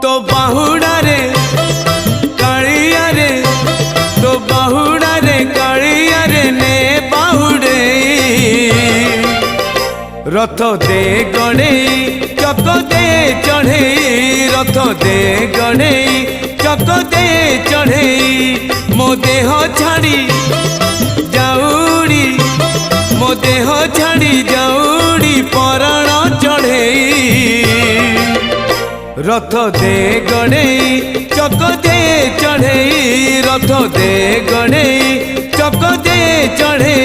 तो बाहुड़ा रे कालिया रे तो बाहुड़ा रे कालिया रे ने बाहुड़े रथ दे गणे चक दे चढ़े रथ दे गणे चक दे चढ़े मो देह छाड़ी जाऊड़ी मो देह छाड़ी जाऊड़ी पराण चढ़े रथ दे गणे चक दे चढ़े रथ दे गणे चक दे चढ़े।